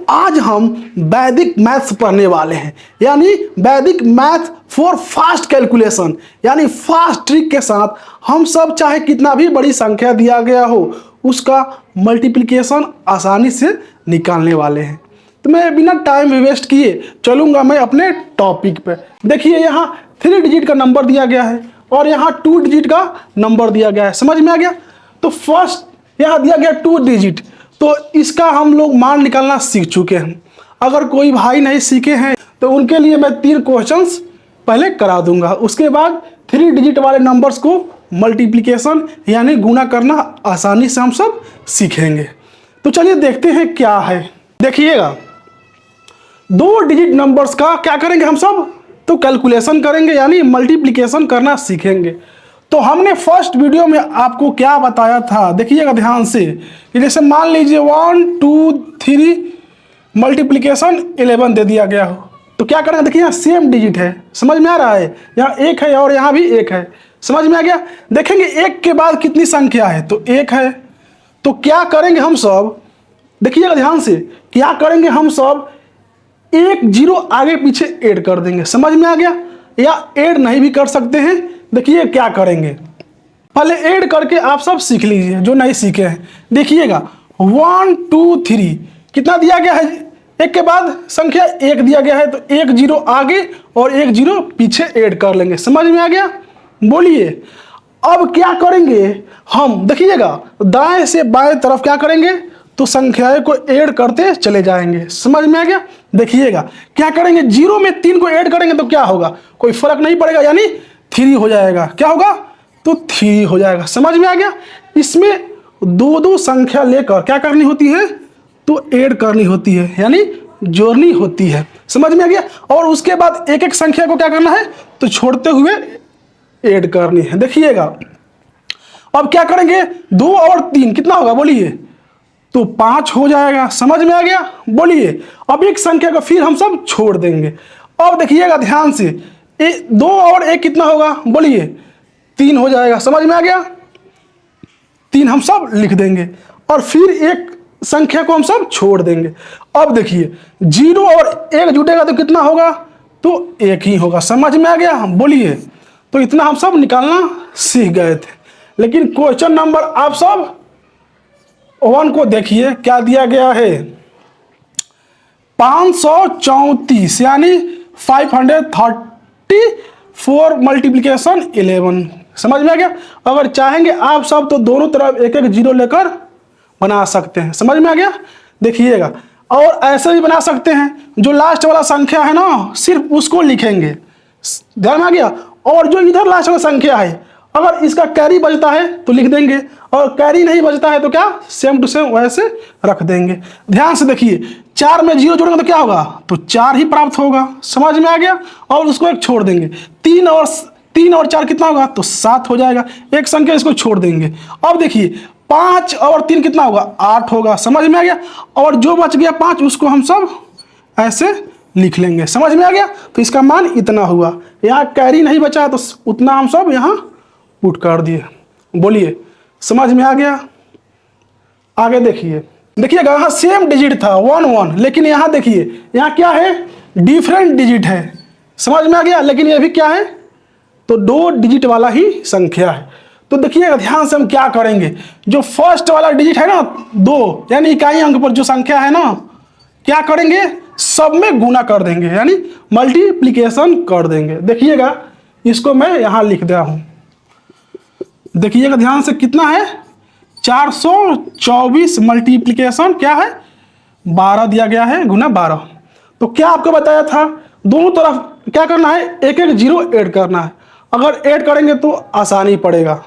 आज हम वैदिक मैथ्स पढ़ने वाले हैं, यानी वैदिक मैथ फॉर फास्ट कैलकुलेशन, यानी फास्ट ट्रिक के साथ हम सब चाहे कितना भी बड़ी संख्या दिया गया हो उसका मल्टीप्लिकेशन आसानी से निकालने वाले हैं। तो मैं बिना टाइम वेस्ट किए चलूँगा मैं अपने टॉपिक पे। देखिए यहाँ 3 डिजिट का नंबर दिया गया है और यहाँ 2 डिजिट का नंबर दिया गया है, समझ में आ गया। तो फर्स्ट यहाँ दिया गया 2 डिजिट, तो इसका हम लोग मान निकालना सीख चुके हैं। अगर कोई भाई नहीं सीखे हैं तो उनके लिए मैं 3 क्वेश्चंस पहले करा दूंगा, उसके बाद 3 डिजिट वाले नंबर्स को मल्टीप्लिकेशन यानी गुणा करना आसानी से हम सब सीखेंगे। तो चलिए देखते हैं क्या है। देखिएगा 2 डिजिट नंबर्स का क्या करेंगे हम सब, तो कैलकुलेशन करेंगे यानी मल्टीप्लिकेशन करना सीखेंगे। तो हमने फर्स्ट वीडियो में आपको क्या बताया था, देखिएगा ध्यान से कि जैसे मान लीजिए 1 2 3 मल्टीप्लिकेशन 11 दे दिया गया हो, तो क्या करेंगे, देखिए यहाँ सेम डिजिट है, समझ में आ रहा है, यहाँ 1 है और यहाँ भी 1 है, समझ में आ गया। देखेंगे 1 के बाद कितनी संख्या है, तो 1 है। तो क्या करेंगे हम सब, देखिएगा ध्यान से, क्या करेंगे हम सब 1 0 आगे पीछे ऐड कर देंगे, समझ में आ गया। या ऐड नहीं भी कर सकते हैं, देखिए क्या करेंगे, पहले ऐड करके आप सब सीख लीजिए जो नहीं सीखे हैं। देखिएगा 1 2 3 कितना दिया गया है, 1 के बाद संख्या 1 दिया गया है, तो 1 0 आगे और 1 0 पीछे ऐड कर लेंगे, समझ में आ गया। बोलिए अब क्या करेंगे हम, देखिएगा दाएं से बाएं तरफ क्या करेंगे, तो संख्याएं को ऐड करते चले जाएंगे, समझ में आ गया। देखिएगा क्या करेंगे, 0 में 3 को ऐड करेंगे तो क्या होगा, कोई फर्क नहीं पड़ेगा, यानी 3 हो जाएगा। क्या होगा, तो 3 हो जाएगा, समझ में आ गया। इसमें 2 संख्या लेकर क्या करनी होती है, तो ऐड करनी होती है, यानी जोड़नी होती है, समझ में आ गया। और उसके बाद एक एक संख्या को क्या करना है, तो छोड़ते हुए ऐड करनी है। देखिएगा अब क्या करेंगे, 2 और 3 कितना होगा, बोलिए, तो 5 हो जाएगा, समझ में आ गया। बोलिए अब एक संख्या को फिर हम सब छोड़ देंगे। अब देखिएगा ध्यान से, 2 और 1 कितना होगा, बोलिए, 3 हो जाएगा, समझ में आ गया। 3 हम सब लिख देंगे और फिर एक संख्या को हम सब छोड़ देंगे। अब देखिए 0 और 1 जुटेगा तो कितना होगा, तो 1 ही होगा, समझ में आ गया। बोलिए तो इतना हम सब निकालना सीख गए थे। लेकिन क्वेश्चन नंबर आप सब 1 को देखिए क्या दिया गया है, 534 यानी 534 मल्टीप्लिकेशन 11, समझ में आ गया। अगर चाहेंगे आप सब तो दोनों तरफ एक एक 0 लेकर बना सकते हैं, समझ में आ गया। देखिएगा और ऐसे भी बना सकते हैं, जो लास्ट वाला संख्या है ना सिर्फ उसको लिखेंगे, ध्यान में आ गया। और जो इधर लास्ट वाला संख्या है अगर इसका कैरी बचता है तो लिख देंगे, और कैरी नहीं बचता है तो क्या सेम टू सेम वैसे रख देंगे। ध्यान से देखिए 4 में 0 जोड़ेंगे तो क्या होगा, तो 4 ही प्राप्त होगा, समझ में आ गया। और उसको एक छोड़ देंगे, 3 और 4 कितना होगा, तो 7 हो जाएगा, एक संख्या इसको छोड़ देंगे। अब देखिए 5 और 3 कितना होगा, 8 होगा, समझ में आ गया। और जो बच गया 5 उसको हम सब ऐसे लिख लेंगे, समझ में आ गया। तो इसका मान इतना हुआ, यहाँ कैरी नहीं बचा तो उतना हम सब यहाँ पुट कर दिए। बोलिए समझ में आ गया। आगे देखिए, देखिएगा यहाँ सेम डिजिट था 1 1, लेकिन यहाँ देखिए यहाँ क्या है, डिफरेंट डिजिट है, समझ में आ गया। लेकिन ये भी क्या है, तो 2 डिजिट वाला ही संख्या है। तो देखिएगा ध्यान से हम क्या करेंगे, जो फर्स्ट वाला डिजिट है ना 2 यानी इकाई अंक पर जो संख्या है ना, क्या करेंगे सब में गुना कर देंगे, यानी मल्टीप्लिकेशन कर देंगे। देखिएगा इसको मैं यहाँ लिख दिया हूँ, देखिएगा ध्यान से कितना है, 424 मल्टीप्लिकेशन क्या है 12 दिया गया है, गुना 12। तो क्या आपको बताया था, दोनों तरफ क्या करना है, एक एक 0 ऐड करना है। अगर ऐड करेंगे तो आसानी पड़ेगा,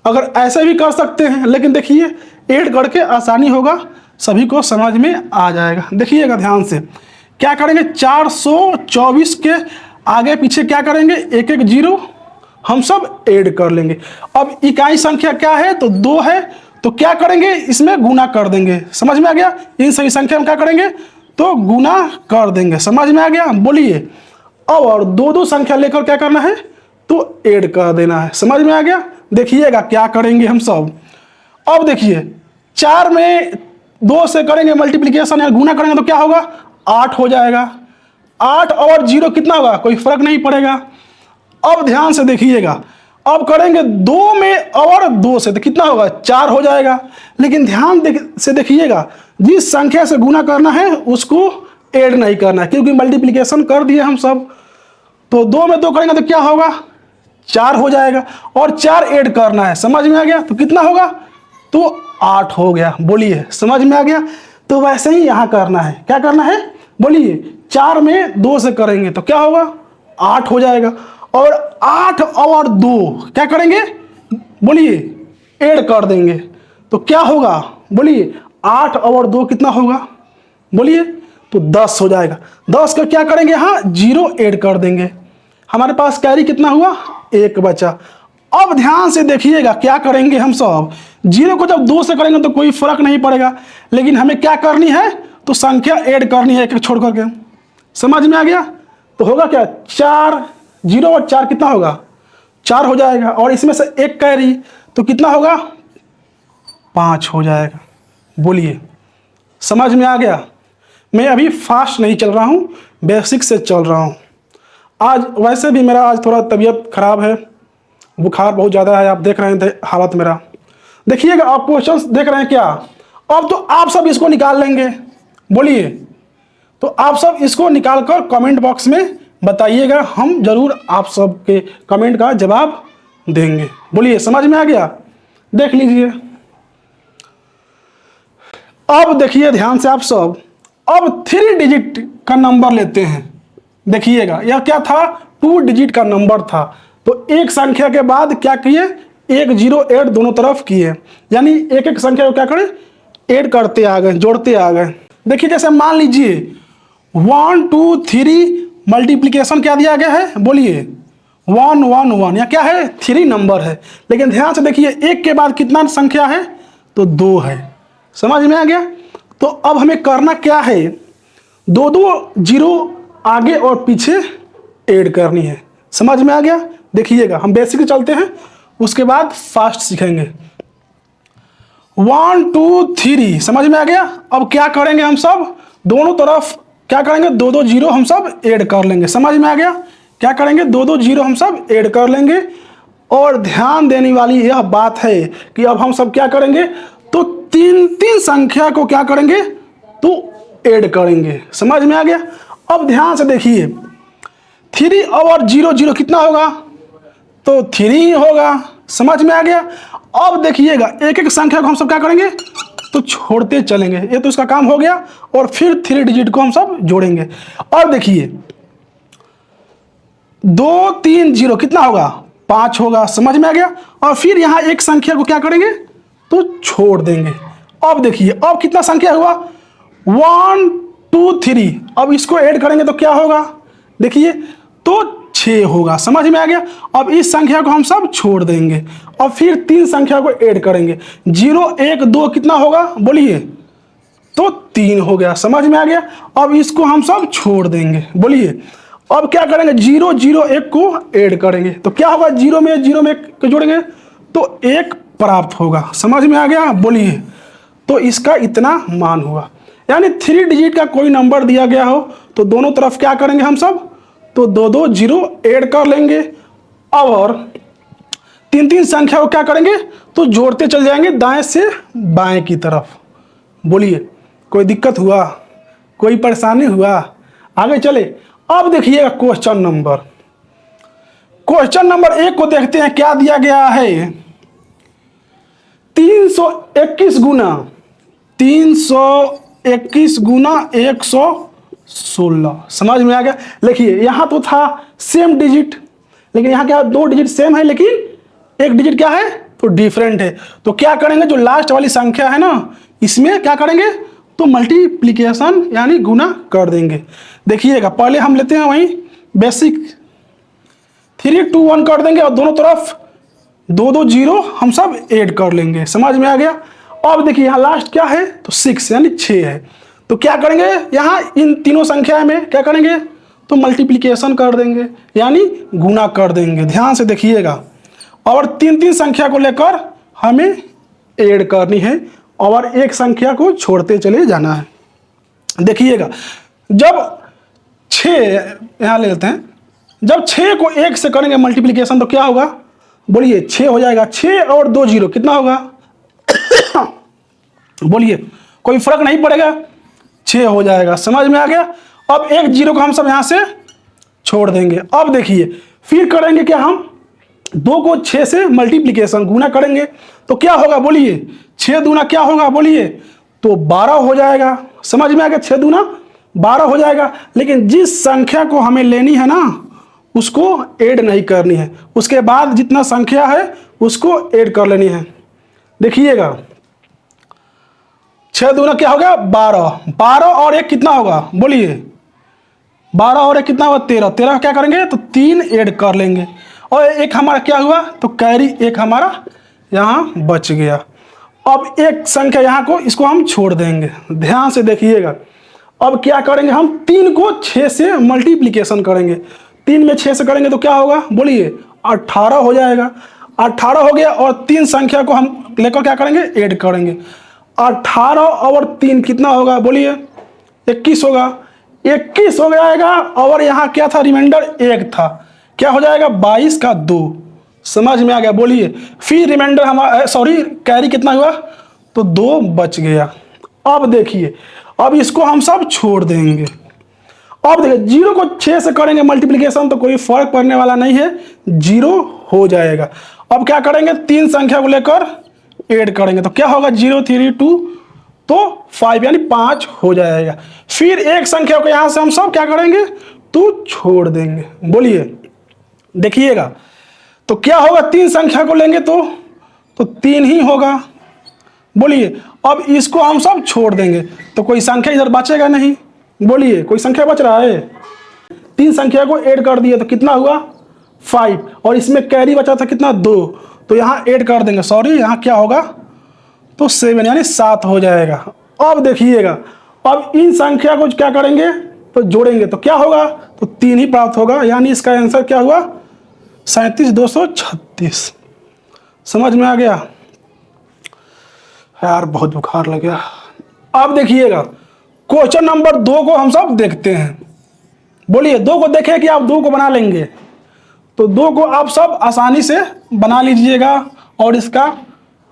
अगर ऐसे भी कर सकते हैं, लेकिन देखिए ऐड करके आसानी होगा, सभी को समझ में आ जाएगा। देखिएगा ध्यान से क्या करेंगे, 424 के आगे पीछे क्या करेंगे, एक एक 0 हम सब ऐड कर लेंगे। अब इकाई संख्या क्या है, तो 2 है, तो क्या करेंगे इसमें गुना कर देंगे, समझ में आ गया। इन सभी संख्या में क्या करेंगे, तो गुना कर देंगे, समझ में आ गया। बोलिए अब और 2 संख्या लेकर क्या करना है, तो ऐड कर देना है, समझ में आ गया। देखिएगा क्या करेंगे हम सब। अब देखिए 4 में 2 से करेंगे मल्टीप्लिकेशन या गुना करेंगे तो क्या होगा, 8 हो जाएगा। 8 और 0 कितना होगा, कोई फर्क नहीं पड़ेगा। अब ध्यान से देखिएगा, अब करेंगे 2 में और 2 से तो कितना होगा, 4 हो जाएगा। लेकिन ध्यान से देखिएगा, जिस संख्या से गुना करना है उसको ऐड नहीं करना है, क्योंकि मल्टीप्लिकेशन कर दिए हम सब। तो 2 में 2 करेंगे तो क्या होगा, 4 हो जाएगा, और 4 ऐड करना है। समझ में आ गया, तो कितना होगा, तो 8 हो गया। बोलिए समझ में आ गया। तो वैसे ही यहाँ करना है, क्या करना है बोलिए, 4 में 2 से करेंगे तो क्या होगा, 8 हो जाएगा। और 8 और 2 क्या करेंगे बोलिए, ऐड कर देंगे तो क्या होगा बोलिए, 8 और 2 कितना होगा बोलिए, तो 10 हो जाएगा। 10 का क्या करेंगे, यहाँ 0 ऐड कर देंगे। हमारे पास कैरी कितना हुआ, 1 बचा। अब ध्यान से देखिएगा, क्या करेंगे हम सब, 0 को जब 2 से करेंगे तो कोई फर्क नहीं पड़ेगा, लेकिन हमें क्या करनी है, तो संख्या ऐड करनी है, एक एक छोड़ करके। समझ में आ गया। तो होगा क्या, 4, 0 और 4 कितना होगा, 4 हो जाएगा। और इसमें से 1 कैरी तो कितना होगा, 5 हो जाएगा। बोलिए समझ में आ गया। मैं अभी फास्ट नहीं चल रहा हूँ, बेसिक से चल रहा हूँ। आज वैसे भी मेरा आज थोड़ा तबीयत खराब है, बुखार बहुत ज़्यादा है, आप देख रहे हैं हालत मेरा। देखिएगा, आप क्वेश्चंस देख रहे हैं क्या, अब तो आप सब इसको निकाल लेंगे। बोलिए, तो आप सब इसको निकाल कर कमेंट बॉक्स में बताइएगा, हम जरूर आप सब के कमेंट का जवाब देंगे। बोलिए समझ में आ गया। देख लीजिए, अब देखिए ध्यान से आप सब, अब 3 डिजिट का नंबर लेते हैं। देखिएगा, यह क्या था, 2 डिजिट का नंबर था। तो एक संख्या के बाद क्या किए, 1 0 ऐड दोनों तरफ किए, यानी एक एक संख्या को क्या करें, ऐड करते आ गए, जोड़ते आ गए। देखिए जैसे मान लीजिए 1 2 3 मल्टीप्लिकेशन क्या दिया गया है, बोलिए 1 1 1, या क्या है, 3 नंबर है। लेकिन ध्यान से देखिए, 1 के बाद कितना संख्या है, तो 2 है। समझ में आ गया। तो अब हमें करना क्या है, 2 0 आगे और पीछे ऐड करनी है। समझ में आ गया। देखिएगा, हम बेसिक चलते हैं, उसके बाद फास्ट सीखेंगे। 1 2 3 समझ में आ गया। अब क्या करेंगे हम सब, दोनों तरफ क्या करेंगे, 2 2 0 हम सब ऐड कर लेंगे। समझ में आ गया। क्या करेंगे, 2 2 0 हम सब ऐड कर लेंगे। और ध्यान देने वाली यह बात है कि अब हम सब क्या करेंगे, तो 3 संख्या को क्या करेंगे, तो ऐड करेंगे। समझ में आ गया। अब ध्यान से देखिए, 3 और 0 0 कितना होगा, तो 3 ही होगा। समझ में आ गया। अब देखिएगा, एक एक संख्या को हम सब क्या करेंगे, तो छोड़ते चलेंगे। ये तो इसका काम हो गया। और फिर 3 डिजिट को हम सब जोड़ेंगे। और देखिए 2 3 0 कितना होगा, 5 होगा। समझ में आ गया। और फिर यहाँ एक संख्या को क्या करेंगे, तो छोड़ देंगे। अब देखिए, अब कितना संख्या हुआ, 1 2 3। अब इसको ऐड करेंगे तो क्या होगा, देखिए तो 6 होगा। समझ में आ गया। अब इस संख्या को हम सब छोड़ देंगे और फिर 3 संख्या को ऐड करेंगे। 0 1 2 कितना होगा, बोलिए, तो 3 हो गया। समझ में आ गया। अब इसको हम सब छोड़ देंगे। बोलिए, अब क्या करेंगे, 0 0 1 को ऐड करेंगे तो क्या होगा, 0 में 1 को जोड़ेंगे तो 1 प्राप्त होगा। समझ में आ गया। बोलिए, तो इसका इतना मान हुआ। यानी 3 डिजिट का कोई नंबर दिया गया हो तो दोनों तरफ क्या करेंगे हम सब, तो 2 2 0 ऐड कर लेंगे और 3 3 संख्या को क्या करेंगे, तो जोड़ते चल जाएंगे दाएं से बाएं की तरफ। बोलिए, कोई दिक्कत हुआ, कोई परेशानी हुआ, आगे चले। अब देखिएगा क्वेश्चन नंबर 1 को देखते हैं, क्या दिया गया है, 321 गुना 116। समझ में आ गया। देखिए यहां तो था सेम डिजिट, लेकिन यहां क्या, 2 डिजिट सेम है लेकिन 1 डिजिट क्या है, तो डिफरेंट है। तो क्या करेंगे, जो लास्ट वाली संख्या है ना, इसमें क्या करेंगे, तो मल्टीप्लिकेशन यानी गुना कर देंगे। देखिएगा, पहले हम लेते हैं वहीं बेसिक, 3 2 1 कर देंगे और दोनों तरफ 2 2 0 हम सब ऐड कर लेंगे। समझ में आ गया। अब देखिए यहाँ लास्ट क्या है, तो 6 यानी 6 है। तो क्या करेंगे, यहाँ इन तीनों संख्या में क्या करेंगे, तो मल्टीप्लिकेशन कर देंगे यानी गुना कर देंगे। ध्यान से देखिएगा। और 3 3 संख्या को लेकर हमें ऐड करनी है और एक संख्या को छोड़ते चले जाना है। देखिएगा, जब 6 यहाँ ले लेते हैं, जब 6 को 1 से करेंगे मल्टीप्लिकेशन तो क्या होगा, बोलिए 6 हो जाएगा। 6 और 2 जीरो कितना होगा बोलिए, कोई फर्क नहीं पड़ेगा, 6 हो जाएगा। समझ में आ गया। अब एक जीरो को हम सब यहाँ से छोड़ देंगे। अब देखिए फिर करेंगे क्या, हम 2 को 6 से मल्टीप्लिकेशन गुना करेंगे तो क्या होगा बोलिए, 6 दूना क्या होगा बोलिए, तो 12 हो जाएगा। समझ में आ गया, 6 दूना 12 हो जाएगा। लेकिन जिस संख्या को हमें लेनी है ना उसको ऐड नहीं करनी है, उसके बाद जितना संख्या है उसको ऐड कर लेनी है। देखिएगा 6 दूना क्या हो गया 12, 12 और 1 कितना होगा बोलिए, 12 और 1 कितना होगा 13, 13 क्या करेंगे तो 3 ऐड कर लेंगे और एक हमारा क्या हुआ तो कैरी एक हमारा यहाँ बच गया। अब एक संख्या यहाँ को इसको हम छोड़ देंगे। ध्यान से देखिएगा, अब क्या करेंगे हम 3 को 6 से मल्टीप्लिकेशन करेंगे। 3 में 6 से करेंगे तो क्या होगा बोलिए 18 हो जाएगा। 18 हो गया और 3 संख्या को हम लेकर क्या करेंगे ऐड करेंगे। 18 और 3 कितना होगा बोलिए 21 होगा। 21 हो जाएगा और यहाँ क्या था रिमाइंडर 1 था, क्या हो जाएगा 22 का 2। समझ में आ गया बोलिए। फिर रिमाइंडर हमारा कैरी कितना हुआ तो 2 बच गया। अब देखिए, अब इसको हम सब छोड़ देंगे। अब देखिए 0 को 6 से करेंगे मल्टीप्लिकेशन तो कोई फर्क पड़ने वाला नहीं है, 0 हो जाएगा। अब क्या करेंगे 3 संख्या को लेकर ऐड करेंगे तो क्या होगा 0 3 2 तो 5 यानी 5 हो जाएगा। फिर एक संख्या को यहां से हम सब क्या करेंगे तो छोड़ देंगे। बोलिए देखिएगा तो क्या होगा 3 संख्या को लेंगे तो 3 ही होगा। बोलिए अब इसको हम सब छोड़ देंगे तो कोई संख्या इधर बचेगा नहीं। बोलिए कोई संख्या बच रहा है, 3 संख्या को ऐड कर दिए तो कितना हुआ 5 और इसमें कैरी बचा था कितना 2 तो यहाँ ऐड कर देंगे, यहाँ क्या होगा तो 7 यानी 7 हो जाएगा। अब देखिएगा, अब इन संख्या को क्या करेंगे तो जोड़ेंगे तो क्या होगा तो 3 ही प्राप्त होगा, यानी इसका आंसर क्या हुआ 37,236। समझ में आ गया यार, बहुत बुखार लग गया। अब देखिएगा क्वेश्चन नंबर 2 को हम सब देखते हैं। बोलिए 2 को देखें कि आप 2 को बना लेंगे तो 2 को आप सब आसानी से बना लीजिएगा और इसका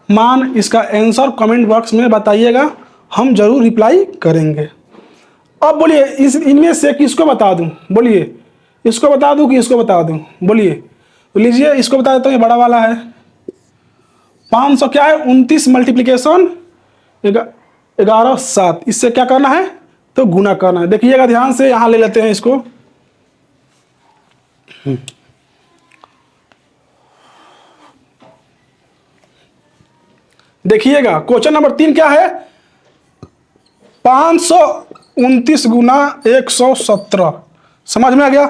मान इसका आंसर कमेंट बॉक्स में बताइएगा, हम जरूर रिप्लाई करेंगे। अब बोलिए इनमें से किसको बता दूं, बोलिए इसको बता दूं कि इसको बता दूं, बोलिए तो लीजिए इसको बता देता हूँ। ये बड़ा वाला है 500 क्या है 29 मल्टीप्लिकेशन 11 7, इससे क्या करना है तो गुना करना है। देखिएगा ध्यान से, यहां ले लेते हैं इसको। देखिएगा क्वेश्चन नंबर 3 क्या है 529 गुना 117। समझ में आ गया।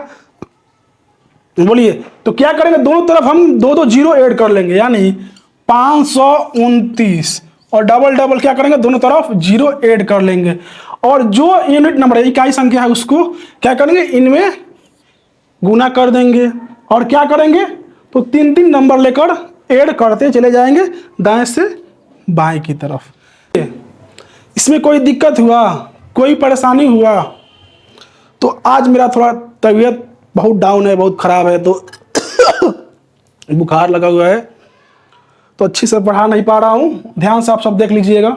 बोलिए तो क्या करेंगे दोनों तरफ हम 2 2 जीरो ऐड कर लेंगे, यानी 529 और डबल क्या करेंगे दोनों तरफ 0 ऐड कर लेंगे और जो यूनिट नंबर इकाई संख्या है उसको क्या करेंगे इनमें गुना कर देंगे और क्या करेंगे तो 3 3 नंबर लेकर ऐड करते चले जाएंगे दाएं से बाएं की तरफ। इसमें कोई दिक्कत हुआ, कोई परेशानी हुआ तो आज मेरा थोड़ा तबीयत बहुत डाउन है, बहुत ख़राब है, तो बुखार लगा हुआ है तो अच्छी से पढ़ा नहीं पा रहा हूँ। ध्यान से आप सब देख लीजिएगा,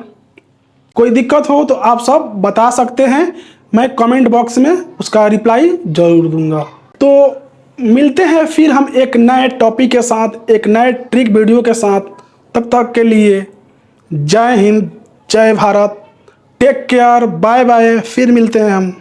कोई दिक्कत हो तो आप सब बता सकते हैं, मैं कमेंट बॉक्स में उसका रिप्लाई जरूर दूंगा। तो मिलते हैं फिर हम एक नए टॉपिक के साथ, एक नए ट्रिक वीडियो के साथ। तब तक के लिए जय हिंद, जय Bharat, take care, bye bye, फिर मिलते हैं हम।